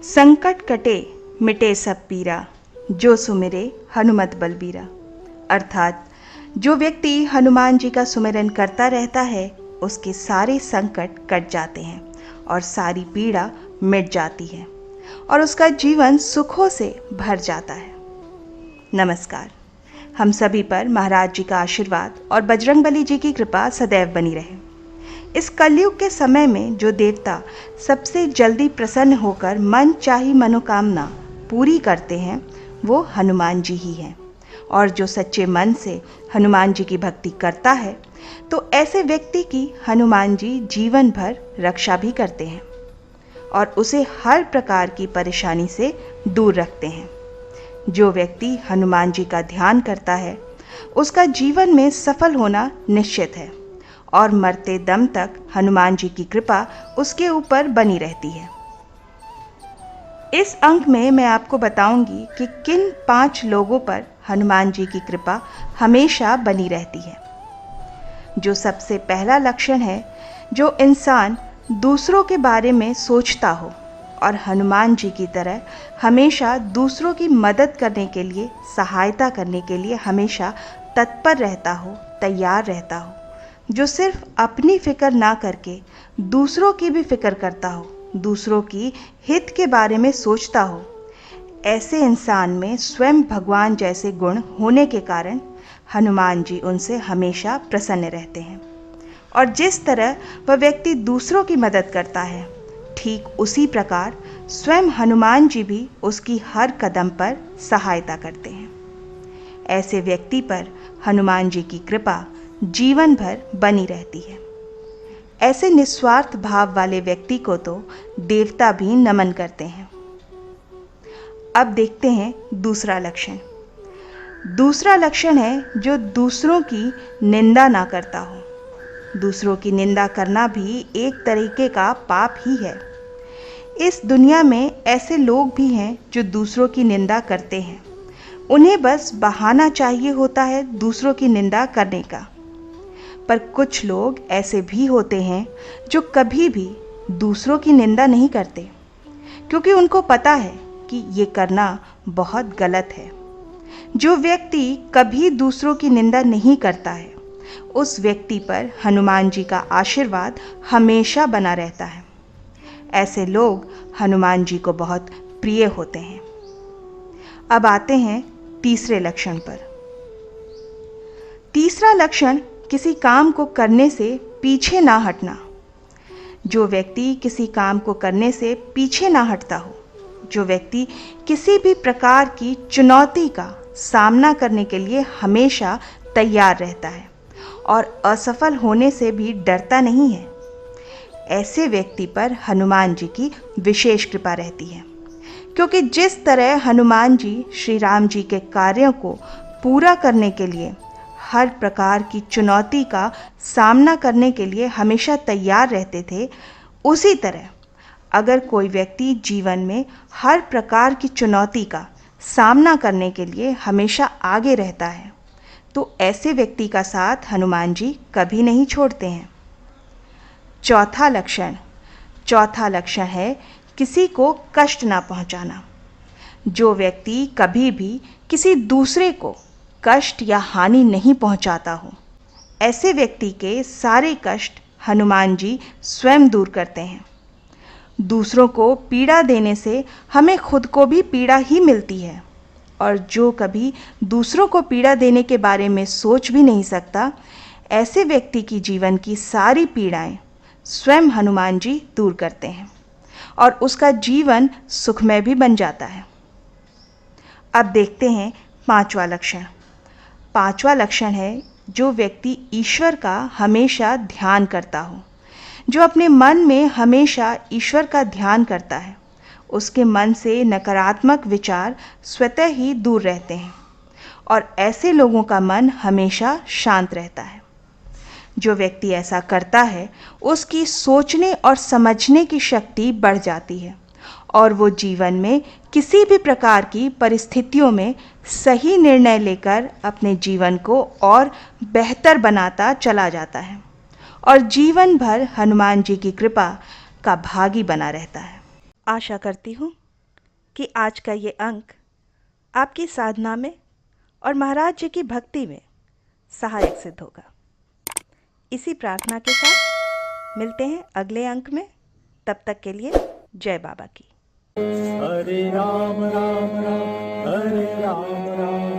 संकट कटे मिटे सब पीरा, जो सुमिरे हनुमत बलबीरा। अर्थात जो व्यक्ति हनुमान जी का सुमिरन करता रहता है उसके सारे संकट कट जाते हैं और सारी पीड़ा मिट जाती है और उसका जीवन सुखों से भर जाता है। नमस्कार। हम सभी पर महाराज जी का आशीर्वाद और बजरंगबली जी की कृपा सदैव बनी रहे। इस कलयुग के समय में जो देवता सबसे जल्दी प्रसन्न होकर मन चाही मनोकामना पूरी करते हैं वो हनुमान जी ही हैं। और जो सच्चे मन से हनुमान जी की भक्ति करता है तो ऐसे व्यक्ति की हनुमान जी जीवन भर रक्षा भी करते हैं और उसे हर प्रकार की परेशानी से दूर रखते हैं। जो व्यक्ति हनुमान जी का ध्यान करता है उसका जीवन में सफल होना निश्चित है और मरते दम तक हनुमान जी की कृपा उसके ऊपर बनी रहती है। इस अंक में मैं आपको बताऊंगी कि किन 5 लोगों पर हनुमान जी की कृपा हमेशा बनी रहती है। जो सबसे पहला लक्षण है, जो इंसान दूसरों के बारे में सोचता हो और हनुमान जी की तरह हमेशा दूसरों की मदद करने के लिए, सहायता करने के लिए हमेशा तत्पर रहता हो, तैयार रहता हो, जो सिर्फ अपनी फिक्र ना करके दूसरों की भी फिक्र करता हो, दूसरों की हित के बारे में सोचता हो, ऐसे इंसान में स्वयं भगवान जैसे गुण होने के कारण हनुमान जी उनसे हमेशा प्रसन्न रहते हैं। और जिस तरह वह व्यक्ति दूसरों की मदद करता है, ठीक उसी प्रकार स्वयं हनुमान जी भी उसकी हर कदम पर सहायता करते हैं। ऐसे व्यक्ति पर हनुमान जी की कृपा जीवन भर बनी रहती है। ऐसे निस्वार्थ भाव वाले व्यक्ति को तो देवता भी नमन करते हैं। अब देखते हैं दूसरा लक्षण। दूसरा लक्षण है जो दूसरों की निंदा ना करता हो। दूसरों की निंदा करना भी एक तरीके का पाप ही है। इस दुनिया में ऐसे लोग भी हैं जो दूसरों की निंदा करते हैं। उन्हें बस बहाना चाहिए होता है दूसरों की निंदा करने का। पर कुछ लोग ऐसे भी होते हैं जो कभी भी दूसरों की निंदा नहीं करते, क्योंकि उनको पता है कि ये करना बहुत गलत है। जो व्यक्ति कभी दूसरों की निंदा नहीं करता है उस व्यक्ति पर हनुमान जी का आशीर्वाद हमेशा बना रहता है। ऐसे लोग हनुमान जी को बहुत प्रिय होते हैं। अब आते हैं तीसरे लक्षण पर। तीसरा लक्षण किसी काम को करने से पीछे ना हटना। जो व्यक्ति किसी काम को करने से पीछे ना हटता हो, जो व्यक्ति किसी भी प्रकार की चुनौती का सामना करने के लिए हमेशा तैयार रहता है और असफल होने से भी डरता नहीं है, ऐसे व्यक्ति पर हनुमान जी की विशेष कृपा रहती है। क्योंकि जिस तरह हनुमान जी श्री राम जी के कार्यों को पूरा करने के लिए, हर प्रकार की चुनौती का सामना करने के लिए हमेशा तैयार रहते थे, उसी तरह अगर कोई व्यक्ति जीवन में हर प्रकार की चुनौती का सामना करने के लिए हमेशा आगे रहता है तो ऐसे व्यक्ति का साथ हनुमान जी कभी नहीं छोड़ते हैं। चौथा लक्षण है किसी को कष्ट ना पहुंचाना। जो व्यक्ति कभी भी किसी दूसरे को कष्ट या हानि नहीं पहुंचाता हो, ऐसे व्यक्ति के सारे कष्ट हनुमान जी स्वयं दूर करते हैं। दूसरों को पीड़ा देने से हमें खुद को भी पीड़ा ही मिलती है और जो कभी दूसरों को पीड़ा देने के बारे में सोच भी नहीं सकता, ऐसे व्यक्ति की जीवन की सारी पीड़ाएं स्वयं हनुमान जी दूर करते हैं और उसका जीवन सुखमय भी बन जाता है। अब देखते हैं पांचवा लक्षण है जो व्यक्ति ईश्वर का हमेशा ध्यान करता हो। जो अपने मन में हमेशा ईश्वर का ध्यान करता है उसके मन से नकारात्मक विचार स्वतः ही दूर रहते हैं और ऐसे लोगों का मन हमेशा शांत रहता है। जो व्यक्ति ऐसा करता है उसकी सोचने और समझने की शक्ति बढ़ जाती है और वो जीवन में किसी भी प्रकार की परिस्थितियों में सही निर्णय लेकर अपने जीवन को और बेहतर बनाता चला जाता है और जीवन भर हनुमान जी की कृपा का भागी बना रहता है। आशा करती हूँ कि आज का ये अंक आपकी साधना में और महाराज जी की भक्ति में सहायक सिद्ध होगा। इसी प्रार्थना के साथ मिलते हैं अगले अंक में। तब तक के लिए जय बाबा की। हरे राम राम राम हरे राम राम